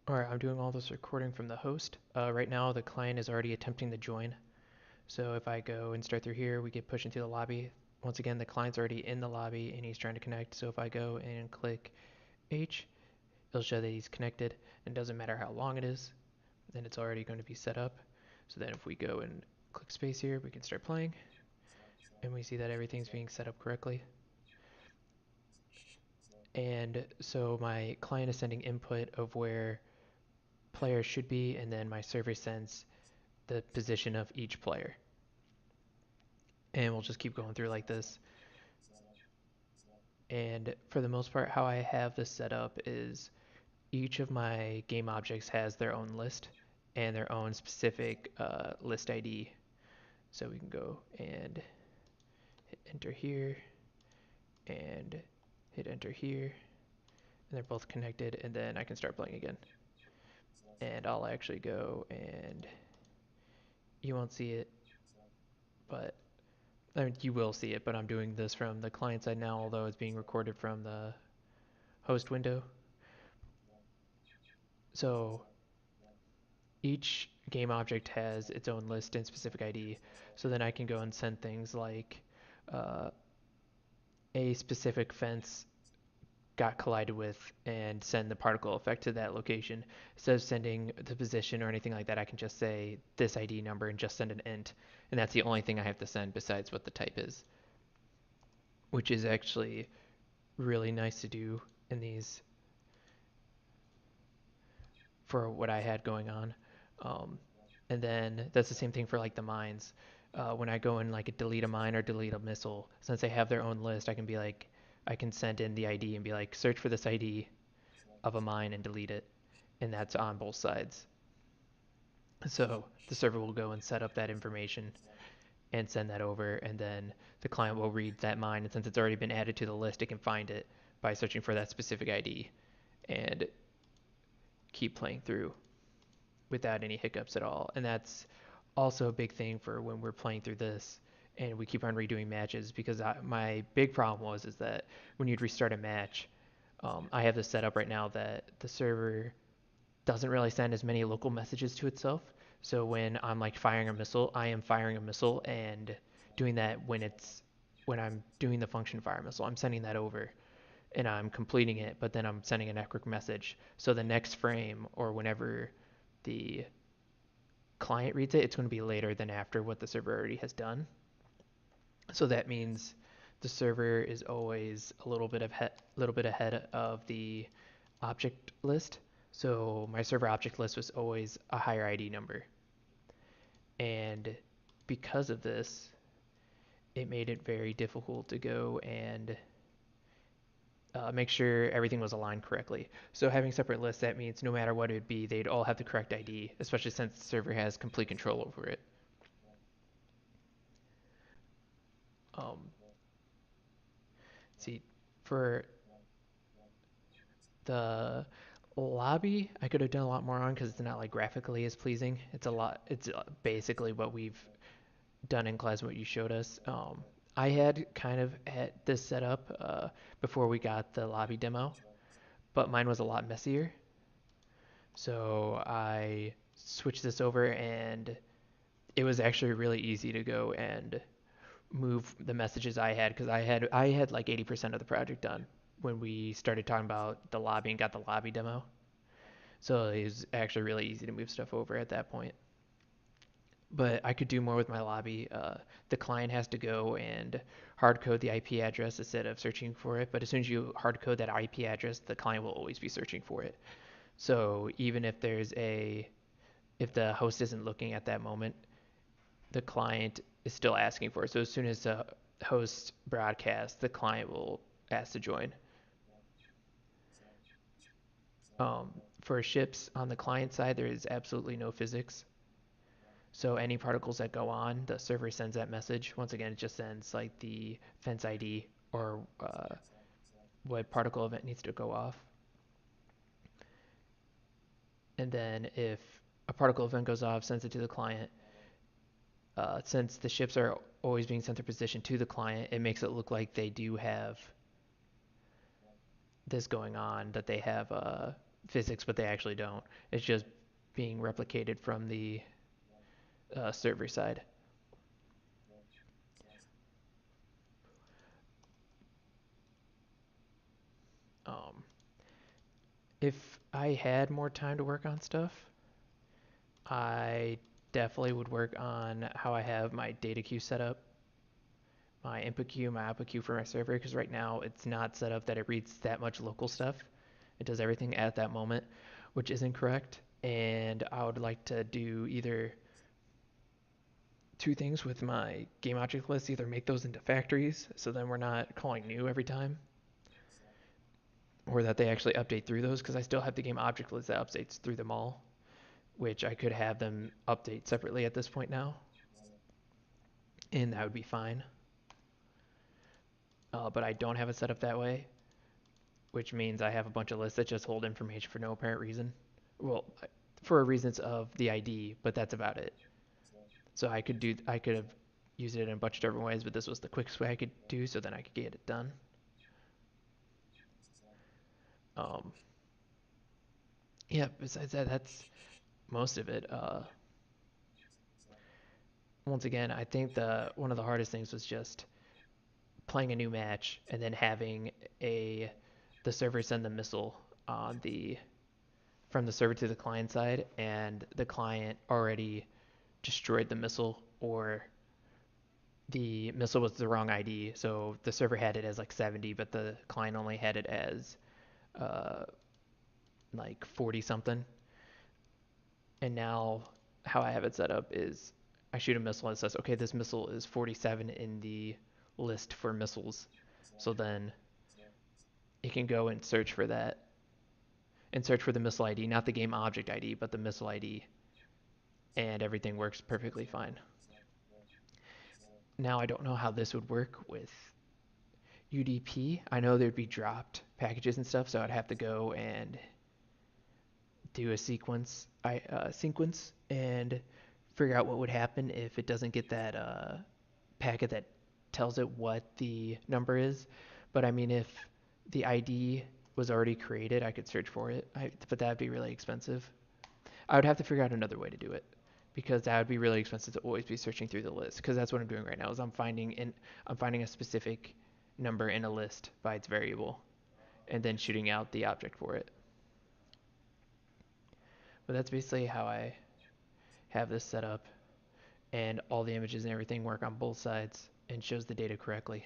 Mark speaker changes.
Speaker 1: Alright, I'm doing all this recording from the host. Right now, the client is already attempting to join. So if I go and start through here, we get pushed into the lobby. Once again, the client's already in the lobby and he's trying to connect. So if I go and click H, it'll show that he's connected. And it doesn't matter how long it is, then it's already going to be set up. So then if we go and click space here, we can start playing. And we see that everything's being set up correctly. And so my client is sending input of where players should be, and then my server sends the position of each player. And we'll just keep going through like this. And for the most part, how I have this set up is each of my game objects has their own list and their own specific list ID. So we can go and hit enter here and hit enter here, and they're both connected, and then I can start playing again. And I'll actually go and you won't see it, but I mean, you will see it, but I'm doing this from the client side now, although it's being recorded from the host window. So each game object has its own list and specific ID. So then I can go and send things like uh, a specific fence got collided with and send the particle effect to that location. Instead of sending the position or anything like that, I can just say this ID number and just send an int. And that's the only thing I have to send besides what the type is, which is actually really nice to do in these for what I had going on. Um, and then that's the same thing for like the mines. When I go and like delete a mine or delete a missile, since they have their own list, I can be like, I can send in the ID and be like, search for this ID of a mine and delete it. And that's on both sides. So the server will go and set up that information and send that over, and then the client will read that mine. And since it's already been added to the list, it can find it by searching for that specific ID and keep playing through without any hiccups at all. And that's also a big thing for when we're playing through this and we keep on redoing matches because my big problem was is that when you'd restart a match, I have this set up right now that the server doesn't really send as many local messages to itself. So when I'm like firing a missile, I am firing a missile and doing that when I'm doing the function fire missile, I'm sending that over and I'm completing it, but then I'm sending a network message. So the next frame or whenever the client reads it, it's going to be later than after what the server already has done. So that means the server is always a little bit ahead of the object list. So my server object list was always a higher ID number. And because of this, it made it very difficult to go and make sure everything was aligned correctly. So having separate lists, that means no matter what it would be, they'd all have the correct ID, especially since the server has complete control over it. Um, see, for the lobby, I could have done a lot more on because it's not like graphically as pleasing. It's a lot. It's basically what we've done in class, what you showed us. I had kind of had this set up before we got the lobby demo, but mine was a lot messier. So I switched this over, and it was actually really easy to go and move the messages I had because I had like 80% of the project done when we started talking about the lobby and got the lobby demo. So it was actually really easy to move stuff over at that point. But I could do more with my lobby. The client has to go and hard code the IP address instead of searching for it. But as soon as you hard code that IP address, the client will always be searching for it. So even if the host isn't looking at that moment, the client is still asking for it. So as soon as the host broadcasts, the client will ask to join. For ships on the client side, there is absolutely no physics. So any particles that go on, the server sends that message. Once again, it just sends like the fence ID or what particle event needs to go off. And then if a particle event goes off, sends it to the client. Since the ships are always being sent their position to the client, it makes it look like they do have this going on, that they have physics, but they actually don't. It's just being replicated from the server side. Um, if I had more time to work on stuff, I definitely would work on how I have my data queue set up, my input queue, my output queue for my server, because right now it's not set up that it reads that much local stuff. It does everything at that moment, which isn't correct. And I would like to do either two things with my game object list, either make those into factories so then we're not calling new every time, or that they actually update through those, because I still have the game object list that updates through them all, which I could have them update separately at this point now, and that would be fine. But I don't have it set up that way, which means I have a bunch of lists that just hold information for no apparent reason. Well, for reasons of the ID, but that's about it. So I could have used it in a bunch of different ways, but this was the quickest way I could do, so then I could get it done. Um, yeah, besides that, that's most of it. Once again, I think the one of the hardest things was just playing a new match and then having a the server send the missile on the from the server to the client side, and the client already destroyed the missile, or the missile was the wrong ID. So the server had it as like 70, but the client only had it as uh, like 40 something. And now how I have it set up is I shoot a missile and it says, okay, this missile is 47 in the list for missiles. So then it can go and search for that and search for the missile ID, not the game object ID, but the missile ID, and everything works perfectly fine. Now I don't know how this would work with UDP. I know there'd be dropped packages and stuff, so I'd have to go and do a sequence and figure out what would happen if it doesn't get that packet that tells it what the number is. But I mean, if the ID was already created, I could search for it. But that'd be really expensive. I would have to figure out another way to do it, because that would be really expensive to always be searching through the list. Because that's what I'm doing right now is I'm finding a specific number in a list by its variable, and then shooting out the object for it. But that's basically how I have this set up, and all the images and everything work on both sides and shows the data correctly.